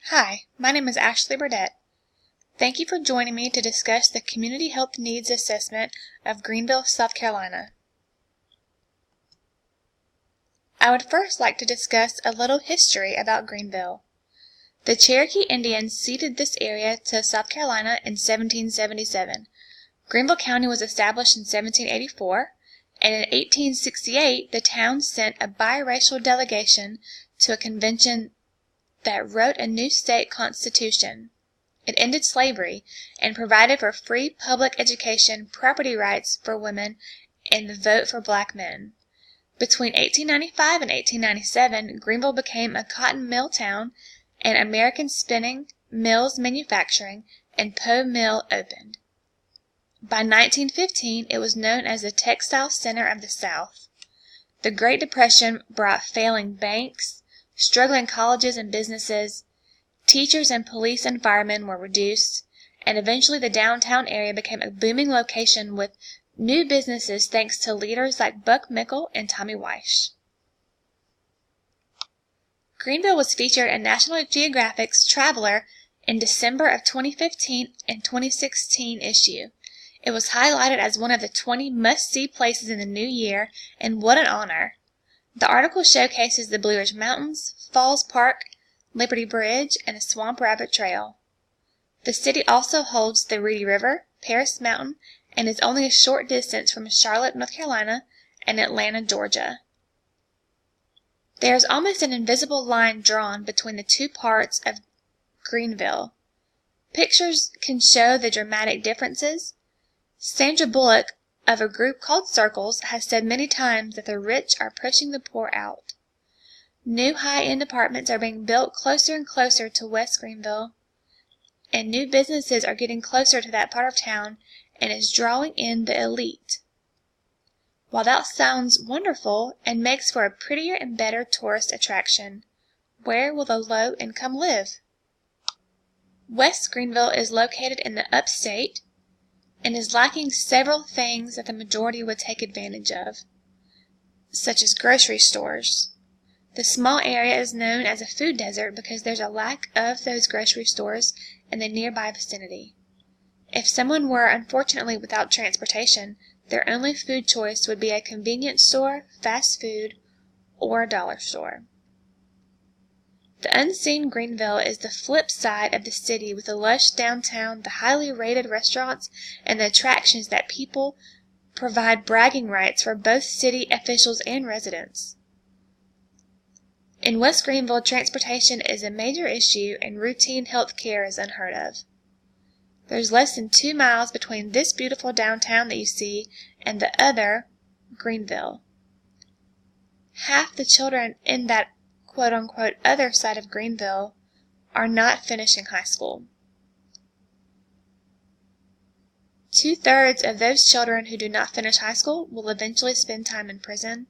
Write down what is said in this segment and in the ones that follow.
Hi, my name is Ashley Burdett. Thank you for joining me to discuss the Community Health Needs Assessment of Greenville, South Carolina. I would first like to discuss a little history about Greenville. The Cherokee Indians ceded this area to South Carolina in 1777. Greenville County was established in 1784, and in 1868 the town sent a biracial delegation to a convention that wrote a new state constitution. It ended slavery and provided for free public education, property rights for women, and the vote for black men. Between 1895 and 1897, Greenville became a cotton mill town, and American Spinning, Mills Manufacturing, and Poe Mill opened. By 1915, it was known as the Textile Center of the South. The Great Depression brought failing banks, struggling colleges and businesses. Teachers and police and firemen were reduced, and eventually the downtown area became a booming location with new businesses thanks to leaders like Buck Mickle and Tommy Weish. Greenville was featured in National Geographic's Traveler in December of 2015 and 2016 issue. It was highlighted as one of the 20 must-see places in the new year, and what an honor! The article showcases the Blue Ridge Mountains, Falls Park, Liberty Bridge, and the Swamp Rabbit Trail. The city also holds the Reedy River, Paris Mountain, and is only a short distance from Charlotte, North Carolina, and Atlanta, Georgia. There is almost an invisible line drawn between the two parts of Greenville. Pictures can show the dramatic differences. Sandra Bullock, of a group called Circles, has said many times that the rich are pushing the poor out. New high-end apartments are being built closer and closer to West Greenville, and new businesses are getting closer to that part of town and is drawing in the elite. While that sounds wonderful and makes for a prettier and better tourist attraction, where will the low income live? West Greenville is located in the upstate and is lacking several things that the majority would take advantage of, such as grocery stores. The small area is known as a food desert because there's a lack of those grocery stores in the nearby vicinity. If someone were unfortunately without transportation, their only food choice would be a convenience store, fast food, or a dollar store. The unseen Greenville is the flip side of the city, with the lush downtown, the highly rated restaurants, and the attractions that people provide bragging rights for both city officials and residents. In West Greenville, transportation is a major issue and routine health care is unheard of. There's less than 2 miles between this beautiful downtown that you see and the other, Greenville. Half the children in that quote-unquote other side of Greenville are not finishing high school. 2/3 of those children who do not finish high school will eventually spend time in prison.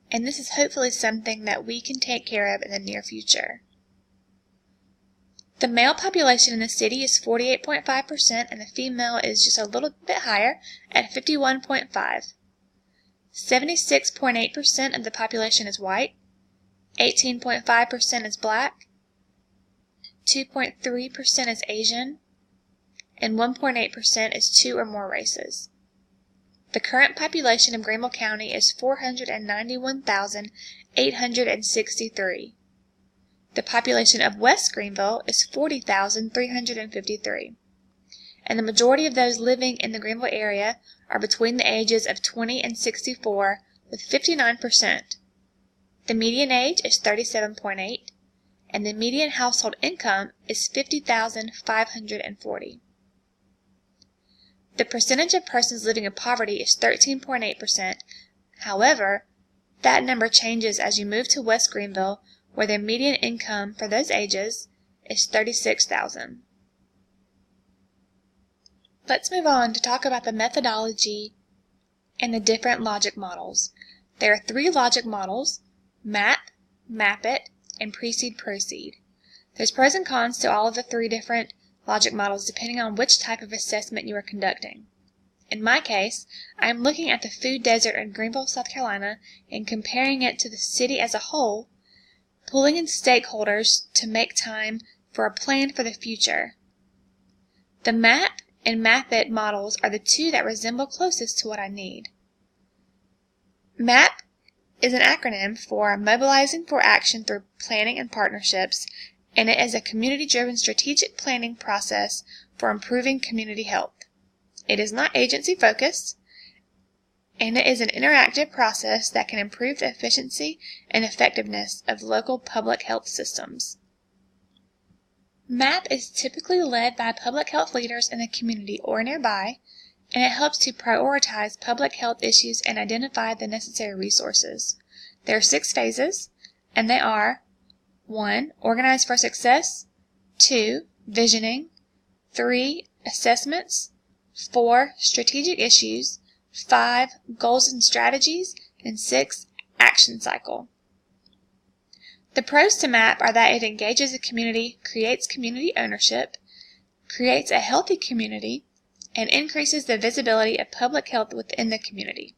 And this is hopefully something that we can take care of in the near future. The male population in the city is 48.5%, and the female is just a little bit higher at 51.5%. 76.8% of the population is white, 18.5% is black, 2.3% is Asian, and 1.8% is 2 or more races. The current population of Greenville County is 491,863. The population of West Greenville is 40,353. And the majority of those living in the Greenville area are between the ages of 20 and 64, with 59%. The median age is 37.8, and the median household income is $50,540. The percentage of persons living in poverty is 13.8%. However, that number changes as you move to West Greenville, where the median income for those ages is $36,000. Let's move on to talk about the methodology and the different logic models. There are 3 logic models: MAP, MAP-IT, and Precede-Proceed. There's pros and cons to all of the 3 different logic models depending on which type of assessment you are conducting. In my case, I am looking at the food desert in Greenville, South Carolina, and comparing it to the city as a whole. pulling in stakeholders to make time for a plan for the future. The MAP and MAP-IT models are the two that resemble closest to what I need. MAP is an acronym for Mobilizing for Action Through Planning and Partnerships, and it is a community-driven strategic planning process for improving community health. It is not agency-focused, and it is an interactive process that can improve the efficiency and effectiveness of local public health systems. MAP is typically led by public health leaders in the community or nearby, and it helps to prioritize public health issues and identify the necessary resources. There are 6 phases, and they are 1. Organize for success, 2. Visioning, 3. Assessments, 4. Strategic issues, 5. Goals and strategies, and 6. Action cycle. The pros to MAP are that it engages the community, creates community ownership, creates a healthy community, and increases the visibility of public health within the community.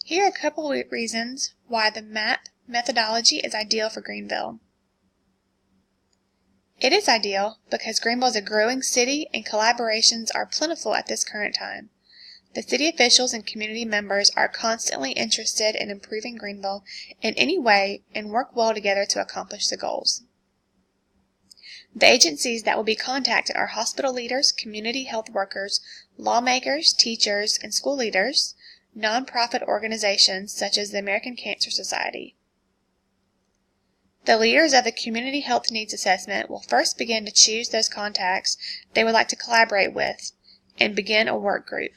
Here are a couple of reasons why the MAP methodology is ideal for Greenville. It is ideal because Greenville is a growing city and collaborations are plentiful at this current time. The city officials and community members are constantly interested in improving Greenville in any way and work well together to accomplish the goals. The agencies that will be contacted are hospital leaders, community health workers, lawmakers, teachers, and school leaders, nonprofit organizations such as the American Cancer Society. The leaders of the Community Health Needs Assessment will first begin to choose those contacts they would like to collaborate with and begin a work group.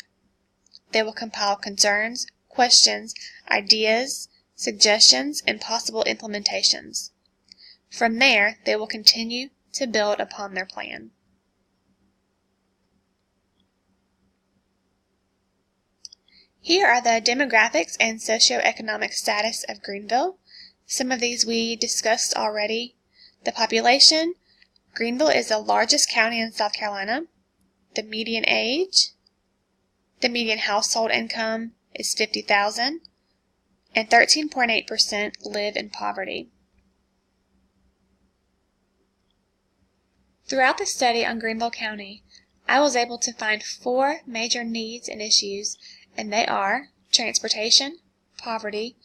They will compile concerns, questions, ideas, suggestions, and possible implementations. From there, they will continue to build upon their plan. Here are the demographics and socioeconomic status of Greenville. Some of these we discussed already. The population, Greenville is the largest county in South Carolina. The median age, the median household income is $50,000, and 13.8% live in poverty. Throughout the study on Greenville County, I was able to find 4 major needs and issues, and they are transportation, poverty,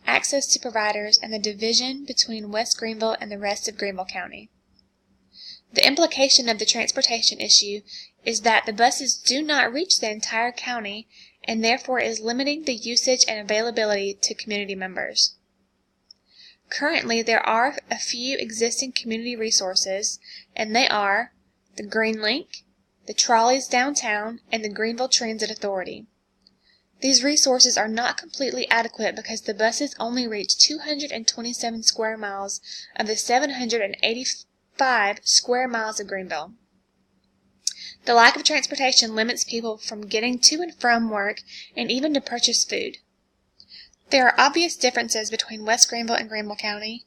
access to providers, and the division between West Greenville and the rest of Greenville County. The implication of the transportation issue is that the buses do not reach the entire county and therefore is limiting the usage and availability to community members. Currently, there are a few existing community resources, and they are the Green Link, the Trolleys Downtown, and the Greenville Transit Authority. These resources are not completely adequate because the buses only reach 227 square miles of the 785 square miles of Greenville. The lack of transportation limits people from getting to and from work and even to purchase food. There are obvious differences between West Greenville and Greenville County,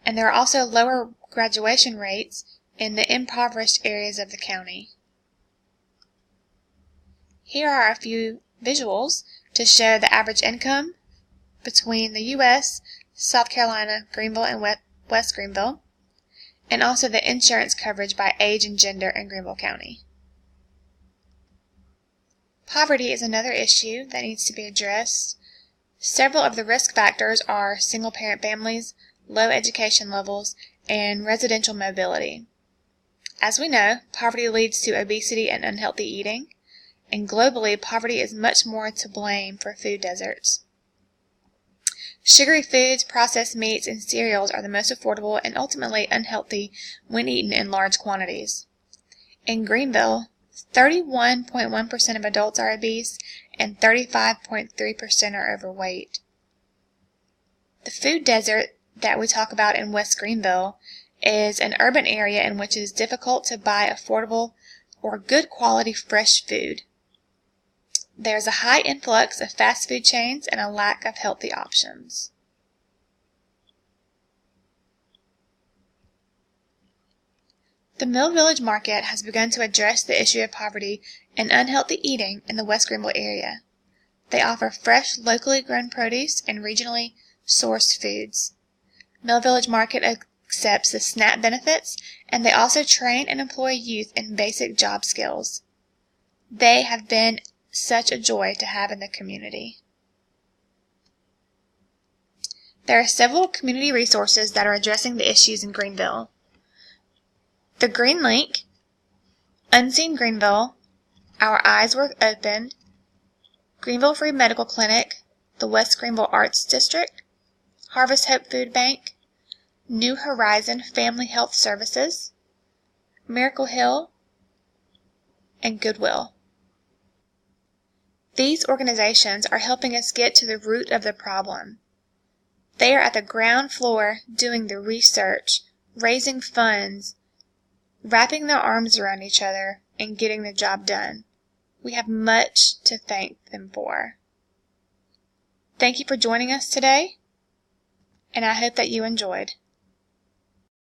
and there are also lower graduation rates in the impoverished areas of the county. Here are a few visuals to show the average income between the U.S., South Carolina, Greenville, and West Greenville, and also the insurance coverage by age and gender in Greenville County. Poverty is another issue that needs to be addressed. Several of the risk factors are single-parent families, low education levels, and residential mobility. As we know, poverty leads to obesity and unhealthy eating, and globally, poverty is much more to blame for food deserts. Sugary foods, processed meats, and cereals are the most affordable and ultimately unhealthy when eaten in large quantities. In Greenville, 31.1% of adults are obese and 35.3% are overweight. The food desert that we talk about in West Greenville is an urban area in which it is difficult to buy affordable or good quality fresh food. There's a high influx of fast food chains and a lack of healthy options. The Mill Village Market has begun to address the issue of poverty and unhealthy eating in the West Greenville area. They offer fresh, locally grown produce and regionally sourced foods. Mill Village Market accepts the SNAP benefits, and they also train and employ youth in basic job skills. They have been such a joy to have in the community. There are several community resources that are addressing the issues in Greenville. The Green Link, Unseen Greenville, Our Eyes Were Opened, Greenville Free Medical Clinic, the West Greenville Arts District, Harvest Hope Food Bank, New Horizon Family Health Services, Miracle Hill, and Goodwill. These organizations are helping us get to the root of the problem. They are at the ground floor doing the research, raising funds, wrapping their arms around each other, and getting the job done. We have much to thank them for. Thank you for joining us today, and I hope that you enjoyed.